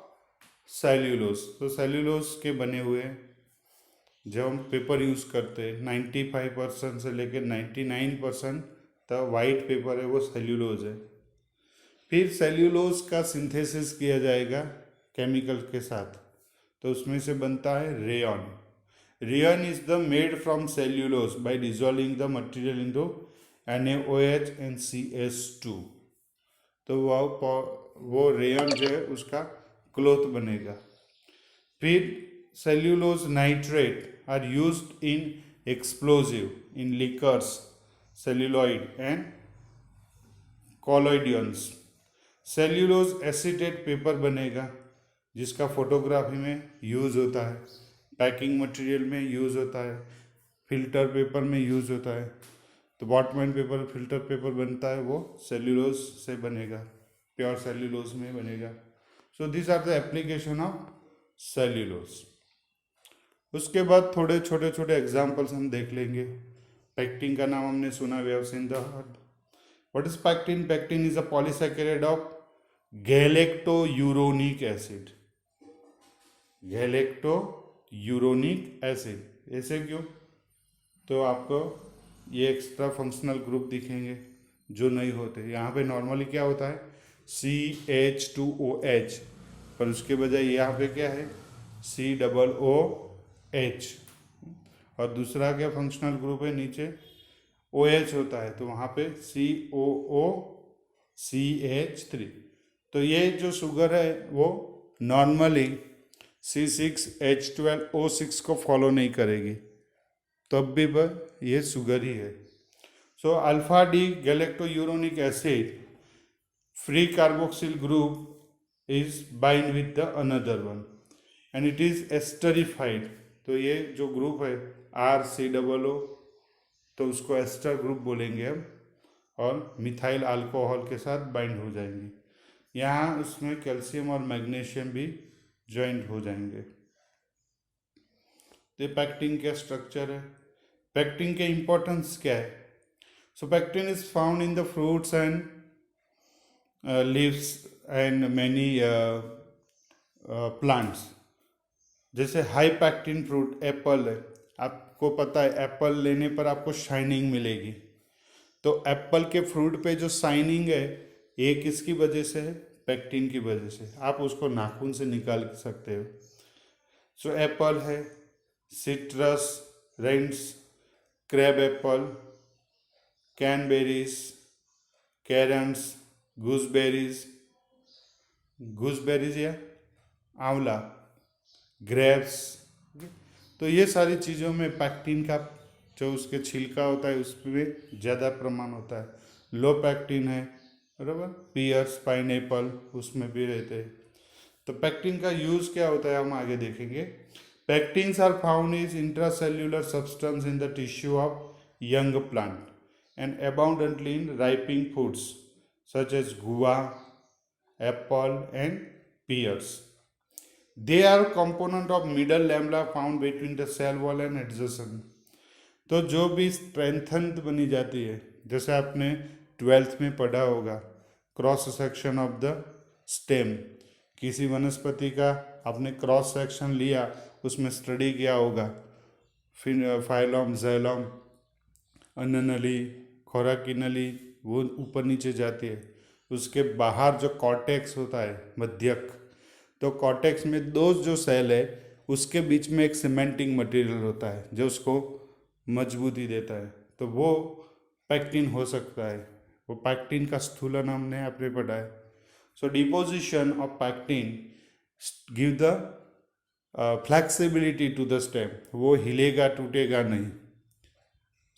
cellulose, तो सेल्यूलोज के बने हुए जब हम पेपर यूज़ करते हैं 95% से लेकर 99% तक वाइट पेपर है वो सेल्यूलोज है। फिर सेल्यूलोज का सिंथेसिस किया जाएगा केमिकल के साथ, तो उसमें से बनता है rayon. Rayon is the made from cellulose by dissolving the material into NaOH and CH2। तो वो रेयन जो है उसका क्लॉथ बनेगा। फिर cellulose nitrate are used in explosive in lacquers, celluloid and collodions. Cellulose acetate paper बनेगा जिसका photography में यूज़ होता है, पैकिंग मटेरियल में यूज़ होता है, फिल्टर पेपर में यूज़ होता है। तो बॉटमैन पेपर, फिल्टर पेपर बनता है वो सेल्यूलोज से बनेगा, प्योर सेल्यूलोज में बनेगा। So this are the application of cellulose. उसके बाद थोड़े छोटे छोटे एग्जाम्पल्स हम देख लेंगे। पेक्टिन का नाम हमने सुना, we have seen the word. What is pectin? Pectin is a polysaccharide of galacturonic acid. Galacturonic acid, ऐसे क्यों? तो आपको ये एक्स्ट्रा फंक्शनल ग्रुप दिखेंगे जो नहीं होते। यहाँ पे नॉर्मली क्या होता है CH2OH, पर उसके बजाय यहाँ पे क्या है COOH। और दूसरा क्या फंक्शनल ग्रुप है नीचे OH होता है, तो वहाँ पे COOCH3। तो ये जो शुगर है वो नॉर्मली C6H12O6 को फॉलो नहीं करेगी, तब भी ये शुगर ही है। So alpha D galacturonic acid free carboxyl group is bind with the another one and it is esterified. तो ये जो ग्रुप है RCOO, तो उसको एस्टर ग्रुप बोलेंगे हम, और मिथाइल अल्कोहल के साथ बाइंड हो जाएंगी। यहाँ उसमें कैल्शियम और मैग्नीशियम भी ज्वाइंट हो जाएंगे। तो पेक्टिन का स्ट्रक्चर है। पेक्टिन के इंपॉर्टेंस क्या है? So pectin is found in the fruits and leaves and many plants. जैसे हाई पेक्टिन फ्रूट एप्पल है, आपको पता है एप्पल लेने पर आपको शाइनिंग मिलेगी। तो एप्पल के फ्रूट पे जो शाइनिंग है ये किसकी वजह से है? पेक्टिन की वजह से। आप उसको नाखून से निकाल सकते हो। सो एप्पल है, citrus, currants, crab apple, cranberries, कैरम्स, गूसबेरीज या आंवला, ग्रेप्स। तो ये सारी चीज़ों में पेक्टिन का जो उसके छिलका होता है उसमें ज़्यादा प्रमाण होता है। लो पेक्टिन है, बराबर, पियर्स, पाइनएप्पल, उसमें भी रहते हैं। तो पेक्टिन का यूज़ क्या होता है हम आगे देखेंगे। Pectins are found is intracellular substance in the tissue of young plant and abundantly in ripening foods such as guava, apple and pears. They are component of middle lamella found between the cell wall and adjacent. तो जो भी strengthen बनी जाती है, जैसे आपने 12th में पढ़ा होगा cross section of the stem, किसी वनस्पति का आपने क्रॉस सेक्शन लिया, उसमें स्टडी किया होगा, फिर फाइलम, जैलम, अन्ननली, खोराकी नली, वो ऊपर नीचे जाती है। उसके बाहर जो कॉर्टेक्स होता है मध्यक, तो कॉर्टेक्स में दो जो सेल है उसके बीच में एक सीमेंटिंग मटेरियल होता है जो उसको मजबूती देता है, तो वो पेक्टिन हो सकता है। वो पेक्टिन का स्थूलन हमने आपने पढ़ा है। So deposition of pectin give the flexibility to the stem, वो हिलेगा टूटेगा नहीं।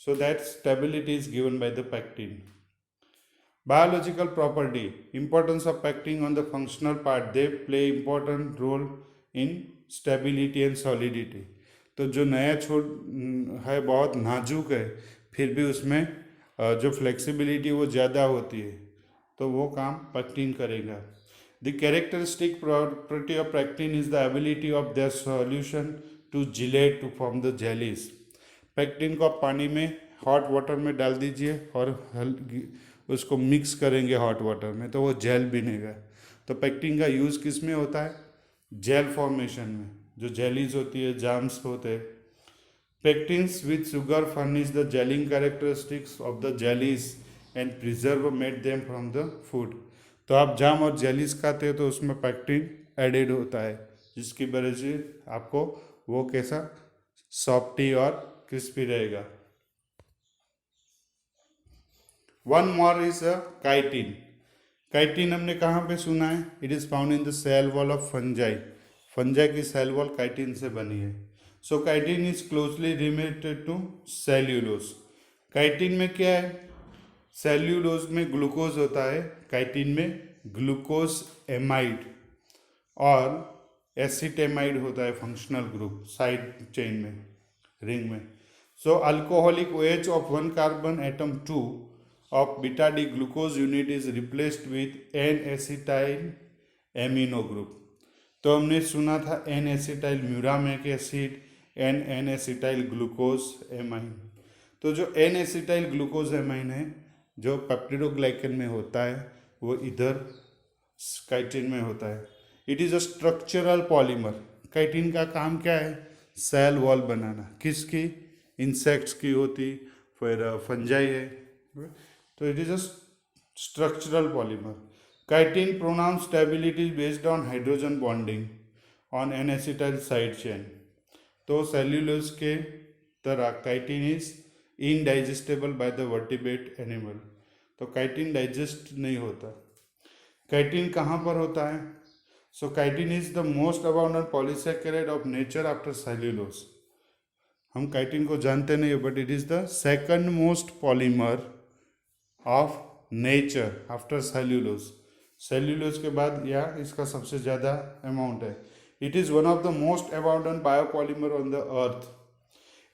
So that stability is given by the pectin. Biological property, importance of pectin on the functional part, they play important role in stability and solidity. तो जो नया छोड़ है बहुत नाजुक है, फिर भी उसमें जो फ्लेक्सिबिलिटी वो ज़्यादा होती है, तो वो काम पेक्टिन करेगा। The characteristic property of pectin is the ability of their solution to gyrate to form the jellies. Pectin को आप पानी में हॉट वाटर में डाल दीजिए और उसको मिक्स करेंगे हॉट वाटर में, तो वो जेल बनेगा। तो पेक्टिन का यूज़ किस में होता है? जेल फॉर्मेशन में, जो जेलीज होती है, जाम्स होते हैं. Pectins with sugar furnish the gelling characteristics of the jellies and preserve made them from the food. तो आप जाम और जेलीज खाते हो तो उसमें पेक्टिन एडेड होता है, जिसकी वजह से आपको वो कैसा सॉफ्टी और क्रिस्पी रहेगा. One more is a chitin. Chitin हमने कहाँ पे सुना है? It is found in the cell wall of fungi. Fungi की सेल वॉल काइटिन से बनी है. So chitin is closely related to cellulose. Chitin में क्या है? सेल्यूलोज में ग्लूकोज होता है, काइटिन में ग्लूकोज एमाइड और एसिटेमाइड होता है, फंक्शनल ग्रुप साइड चेन में, रिंग में. So alcoholic OH of one carbon atom 2 of beta D glucose unit is replaced with N-acetyl amino group. तो हमने सुना था N-acetyl muramic acid, N-acetyl glucose amine. तो जो N-acetyl ग्लूकोज एमाइन है, जो पेप्टिडोग्लाइकन में होता है, वो इधर काइटिन में होता है. It is a structural polymer. Chitin का काम क्या है? सेल वॉल बनाना. किसकी? इंसेक्ट्स की होती, फिर फंजाई है. तो it is a structural polymer. Chitin pronounce stability based on hydrogen bonding on N-acetyl side chain. तो सेल्यूलोज के तरह chitin is indigestible by the vertebrate animal. तो काइटिन डाइजेस्ट नहीं होता. काइटिन कहाँ पर होता है? So chitin is the most abundant polysaccharide of nature after cellulose. हम काइटिन को जानते नहीं, but it is the second most polymer of nature after cellulose. Cellulose के बाद या इसका सबसे ज़्यादा अमाउंट है. It is one of the most abundant biopolymer on the earth.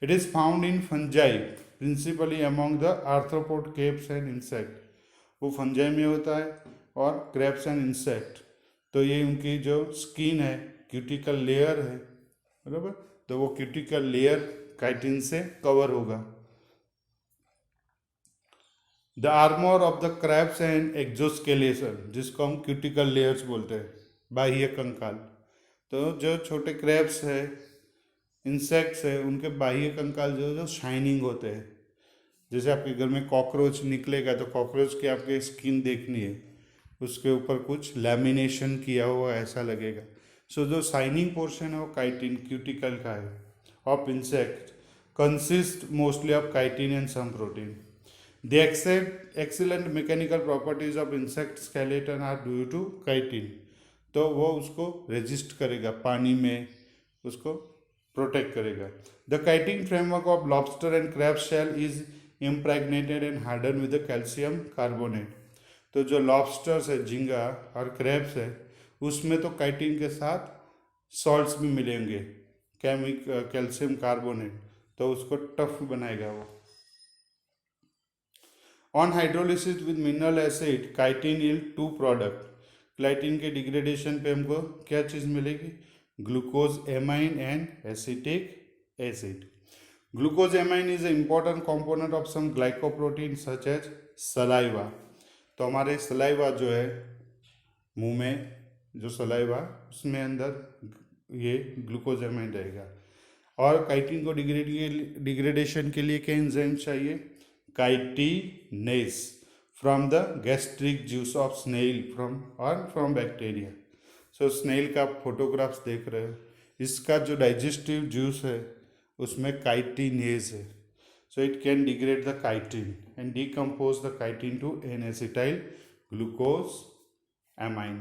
It is found in fungi principally among the arthropod keeps and insect. वो fungi में होता है और क्रेप्स एंड इंसेक्ट. तो ये उनकी जो स्किन है, क्यूटिकल लेयर है, बराबर, तो वो क्यूटिकल लेयर काइटिन से कवर होगा. The armour of the crabs and exoskeleton, जिसको हम क्यूटिकल लेयर्स बोलते हैं, बाह्य कंकाल. तो जो छोटे क्रैब्स है, इंसेक्ट्स है, उनके बाह्य कंकाल जो शाइनिंग होते हैं. जैसे आपके घर में कॉकरोच निकलेगा तो कॉकरोच की आपके स्किन देखनी है, उसके ऊपर कुछ लैमिनेशन किया हुआ ऐसा लगेगा. सो जो शाइनिंग पोर्शन है वो काइटिन क्यूटिकल का है. Of insect consist mostly of chitin and some protein. The excellent mechanical properties of insect skeleton are due to chitin. तो वो उसको रेजिस्ट करेगा, पानी में उसको प्रोटेक्ट करेगा. The chitin framework of lobster and crab shell is impregnated and harden with calcium carbonate. तो जो लॉबस्टर्स है, झींगा और क्रैब्स है, उसमें तो काइटिन के साथ सॉल्ट्स भी मिलेंगे, कैल्शियम कार्बोनेट, तो उसको टफ बनाएगा वो. On hydrolysis with mineral acid chitin yield 2 product. Chitin के डिग्रेडेशन पे हमको क्या चीज़ मिलेगी? Glucosamine and acetic acid. Glucosamine is a important component of some glycoprotein such as saliva. तो हमारे सलाइवा जो है, मुंह में जो सलाइवा, उसमें अंदर ये ग्लूकोज एमाइन रहेगा. और काइटिन को डिग्रेडेशन के लिए क्या एंजाइम चाहिए? Chitinase from the gastric juice of snail from bacteria. So snail का फोटोग्राफ्स देख रहे हो, इसका जो डाइजेस्टिव जूस है उसमें काइटिनेज है. So it can degrade the chitin and decompose the chitin to N-acetyl glucosamine.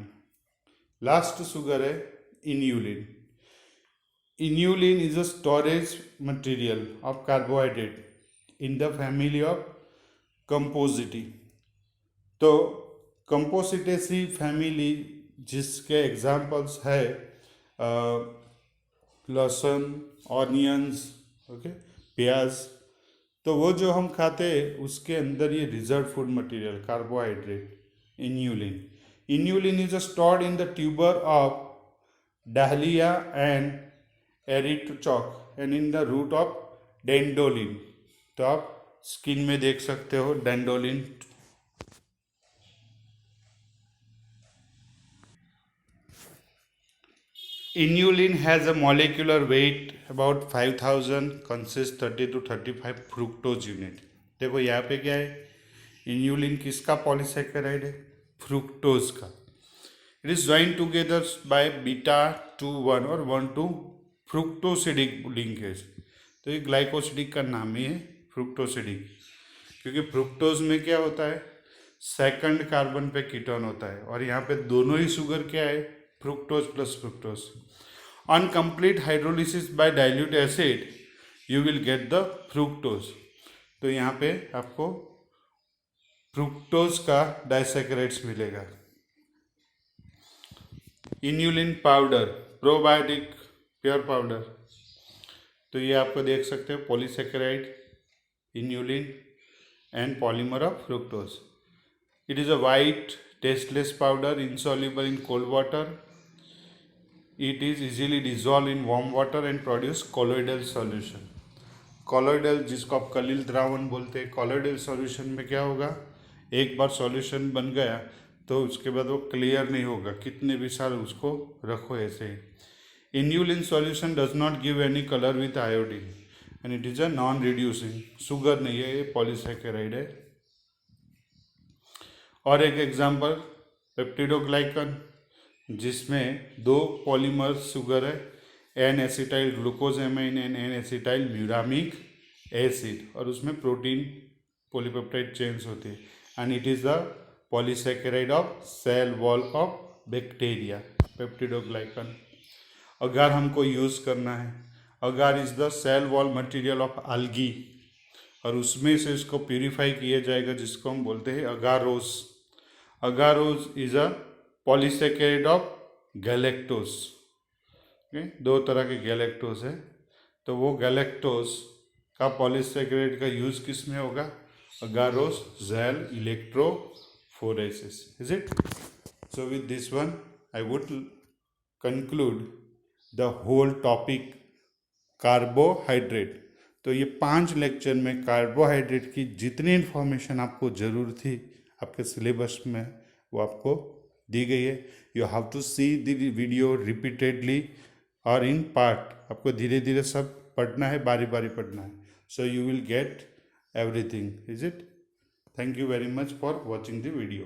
Last sugar है inulin. Inulin is a storage material of carbohydrate in the family of compositae. तो compositae family जिसके examples है लहसुन, onions, okay, प्याज. तो वो जो हम खाते हैं उसके अंदर ये reserve food material carbohydrate inulin. Inulin is stored in the tuber of dahlia and artichoke and in the root of dandelion. तो आप स्किन में देख सकते हो डेंडोलिन. Inulin has a molecular weight about 5000, consists 30 to 35 fructose unit. देखो यहाँ पे क्या है, इन्यूलिन किसका पॉलीसेकेराइड है, फ्रुक्टोज का. It is join together by beta 2 1 और 1 2 फ्रुक्टोसिडिक लिंकेज. तो ये ग्लाइकोसिडिक का नाम ही है फ्रुक्टोसिडिक, क्योंकि फ्रुक्टोज में क्या होता है, सेकंड कार्बन पे कीटोन होता है, और यहाँ पे दोनों ही शुगर क्या है, fructose plus fructose. On complete hydrolysis by dilute acid you will get the fructose. तो यहाँ पे आपको फ्रुक्टोज का डाइसैकेराइड्स मिलेगा. Inulin powder, probiotic pure powder. तो ये आपको देख सकते हो, polysaccharide, inulin and polymer of fructose. It is a white tasteless powder insoluble in cold water. It is easily dissolved in warm water and produce colloidal solution. Colloidal, जिसको आप कलिल द्रावण बोलते हैं, कॉलोइडल सॉल्यूशन में क्या होगा, एक बार सॉल्यूशन बन गया तो उसके बाद वो क्लियर नहीं होगा, कितने भी साल उसको रखो ऐसे ही. Inulin solution does not give any colour with iodine and it is a non reducing. Sugar नहीं है, ये पॉलीसेकेराइड है. और एक एग्जांपल पेप्टिडोग्लाइकन, जिसमें 2 पॉलीमर शुगर है, N acetyl glucosamine and N acetyl muramic acid, और उसमें प्रोटीन पॉलीपेप्टाइड चेन्स होती है. And it is the polysaccharide of cell wall of bacteria, peptidoglycan. Agar हमको यूज़ करना है, agar is the cell wall material of algae, और उसमें से इसको प्यूरिफाई किया जाएगा, जिसको हम बोलते हैं agarose. Agarose is a polysaccharide of galactose. 2 तरह के गैलेक्टोस है, तो वो गैलेक्टोस का पॉलीसेकेराइड का यूज किस में होगा, agarose gel electrophoresis. Is it? So with this one I would conclude the whole topic carbohydrate. तो ये 5 लेक्चर में कार्बोहाइड्रेट की जितनी इन्फॉर्मेशन आपको ज़रूर थी आपके सिलेबस में, वो आपको दी गई है. You have to see the video repeatedly और इन पार्ट. आपको धीरे धीरे सब पढ़ना है, बारी बारी पढ़ना है. So you will get everything. Is it? Thank you very much for watching the video.